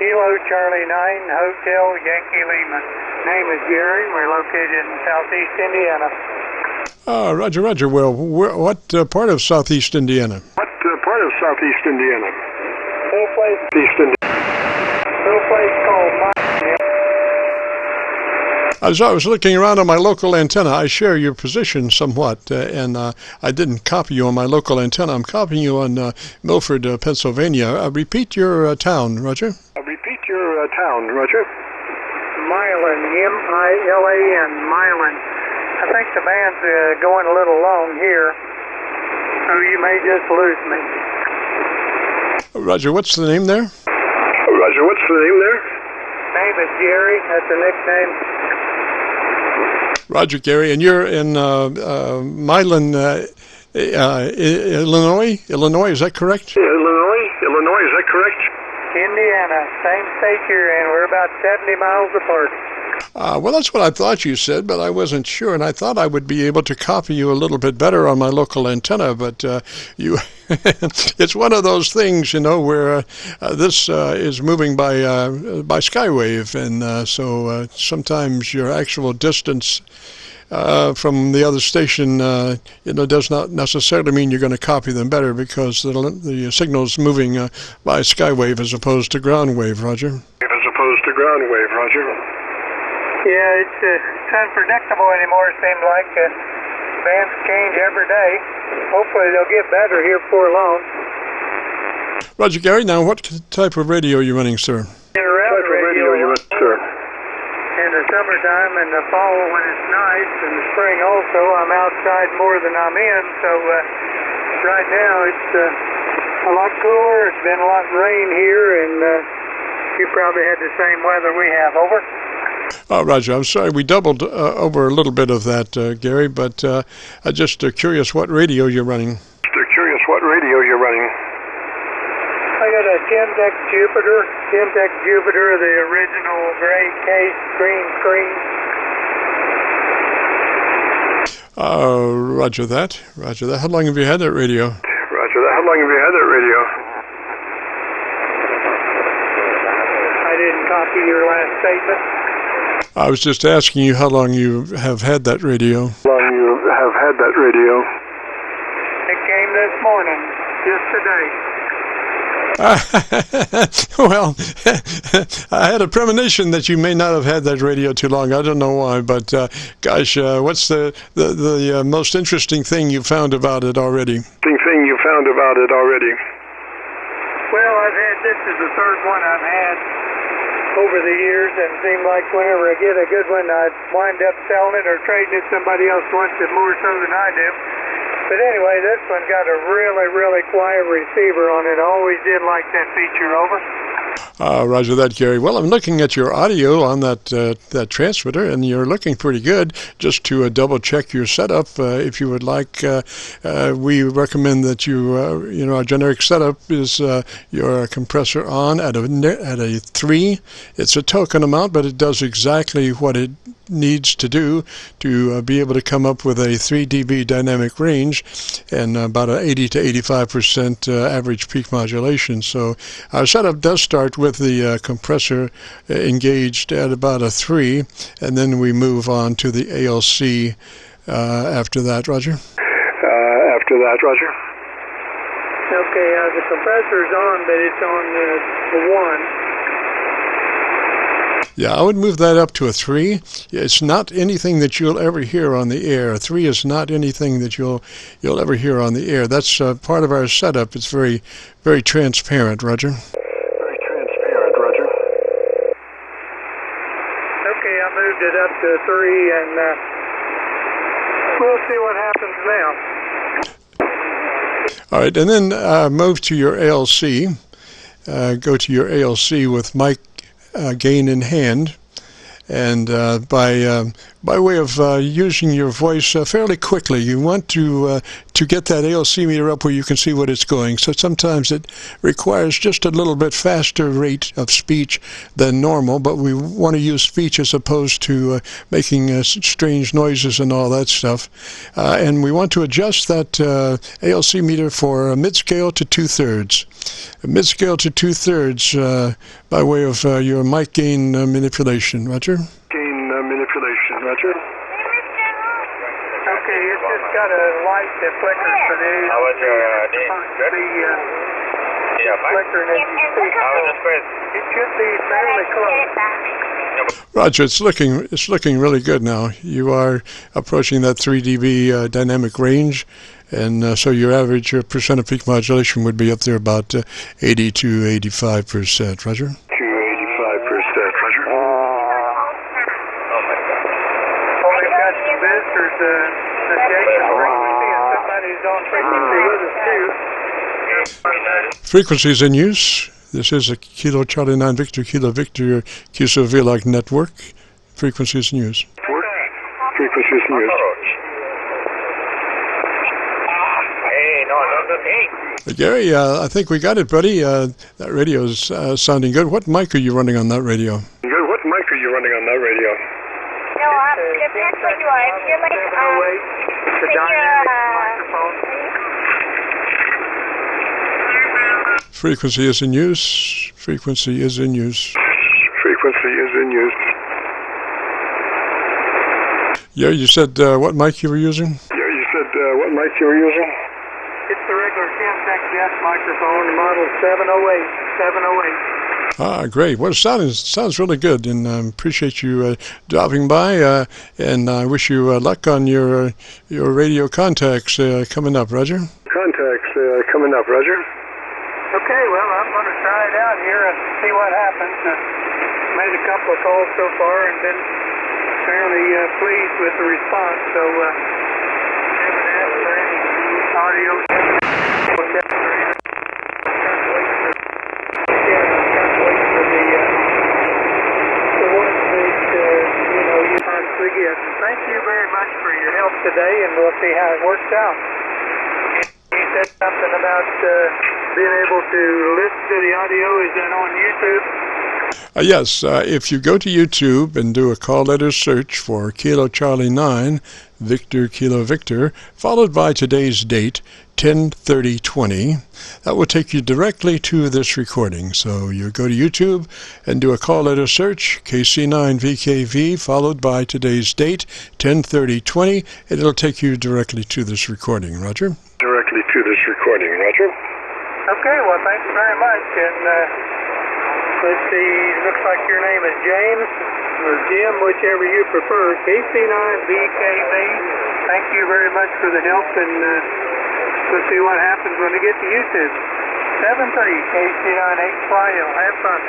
Kilo Charlie 9 Hotel Yankee Lima. Name is Gary. We're located in southeast Indiana. Roger, Roger. Well, what part of southeast Indiana? What part of southeast Indiana? Little place. East Indiana. Little place called Mine. As I was looking around on my local antenna, I share your position somewhat, and I didn't copy you on my local antenna. I'm copying you on Milford, Pennsylvania. Repeat your town, Roger. Repeat your town, Roger. Milan, M-I-L-A-N, Milan. I think the band's going a little long here, so you may just lose me. Roger, what's the name there? Roger, what's the name there? Name is Gary. That's a nickname. Roger, Gary, and you're in Milan, Illinois? Illinois, is that correct? Illinois, is that correct? Indiana, same state you're in. We're about 70 miles apart. Well, that's what I thought you said, but I wasn't sure, and I thought I would be able to copy you a little bit better on my local antenna, but you, it's one of those things, you know, where this is moving by skywave, and so sometimes your actual distance from the other station, you know, does not necessarily mean you're going to copy them better because the signal's moving by skywave as opposed to ground wave, Roger. As opposed to ground wave, Roger. Yeah, it's unpredictable anymore, it seems like. Bands change every day. Hopefully they'll get better here before long. Roger, Gary, now what type of radio are you running, sir? Around radio you run, sir. in the summertime and the fall when it's nice, and the spring also. I'm outside more than I'm in, so right now it's a lot cooler. It's been a lot of rain here, and you probably had the same weather we have. Over. Oh, Roger, I'm sorry. We doubled over a little bit of that, Gary, but I'm just curious what radio you're running. Curious what radio you're running. I got a Ten-Tec Jupiter, the original gray case, green screen. Roger that. How long have you had that radio? Roger that. How long have you had that radio? I didn't copy your last statement. I was just asking you how long you have had that radio. How long you have had that radio? It came this morning, just today. Well, I had a premonition that you may not have had that radio too long. I don't know why, but gosh, what's the most interesting thing you found about it already? Well, this is the third one I've had over the years, and it seemed like whenever I get a good one, I wind up selling it or trading it. Somebody else wants it more so than I do. But anyway, this one got a really, really quiet receiver on it. I always did like that feature. Over. Roger that, Gary. Well, I'm looking at your audio on that transmitter, and you're looking pretty good. Just to double check your setup, if you would like, we recommend that you, you know, our generic setup is your compressor on at a 3. It's a token amount, but it does exactly what it needs to do to be able to come up with a 3 dB dynamic range and about an 80 to 85% average peak modulation. So our setup does start with the compressor engaged at about a 3, and then we move on to the ALC after that, Roger. Okay, the compressor's on, but it's on the 1. Yeah, I would move that up to a 3. It's not anything that you'll ever hear on the air. A 3 is not anything that you'll ever hear on the air. That's part of our setup. It's very, very transparent, Roger. Very transparent, Roger. Okay, I moved it up to 3, and we'll see what happens now. All right, and then move to your ALC. Go to your ALC with mic gain in hand, and by by way of using your voice fairly quickly. You want to get that ALC meter up where you can see what it's going. So sometimes it requires just a little bit faster rate of speech than normal, but we want to use speech as opposed to making strange noises and all that stuff. And we want to adjust that ALC meter for mid-scale to 2/3. Mid-scale to 2/3 by way of your mic gain manipulation. Roger? Manipulation, Roger. Okay, it's just got a light that flickers for the... How was your day? Good? Flickering as you speak. How was the quiz? It should be fairly close. Roger, it's looking really good now. You are approaching that 3 dB dynamic range, and so your average percent of peak modulation would be up there about 80 to 85%. Roger? To 85%, Roger. Visitors adjacent frequency, and somebody's on frequency with us too. Frequencies in use. This is a Kilo Charlie 9 Victor Kilo Victor Qso-Vlog network. Frequencies in use. Frequencies in use. Gary, I think we got it, buddy. That radio's sounding good. What mic are you running on that radio? Good. What mic are you running on that radio? No, depends what you are. If you're like, the dynamic microphone. Frequency is in use. Frequency is in use. Frequency is in use. Yeah, you said what mic you were using? Yeah, you said what mic you were using? It's the regular Ten-Tec desk microphone, model 708. Ah, great. Well, it sounds really good, and I appreciate you dropping by, and I wish you luck on your radio contacts coming up, Roger. Contacts coming up, Roger. Okay, well, I'm going to try it out here and see what happens. Made a couple of calls so far and been fairly pleased with the response, so haven't asked for any audio. Thank you very much for your help today, and we'll see how it works out. You said something about being able to listen to the audio. Is that on YouTube? Yes, if you go to YouTube and do a call letter search for Kilo Charlie 9 Victor Kilo Victor, followed by today's date, 10/30/20, that will take you directly to this recording. So you go to YouTube and do a call letter search, KC9VKV, followed by today's date, 10/30/20, and it'll take you directly to this recording. Roger? Directly to this recording, Roger. Okay, well, thank you very much. And let's see, looks like your name is James or Jim, whichever you prefer. KC9VKV, thank you very much for the help, and we'll see what happens when we get to YouTube. 7-3, KC9HYL. Have fun.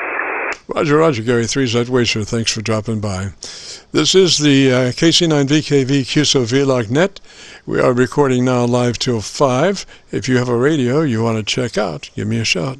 Roger, Gary 3Z Waster. Thanks for dropping by. This is the KC9VKV Qso-Vlog net. We are recording now live till 5. If you have a radio you want to check out, give me a shout.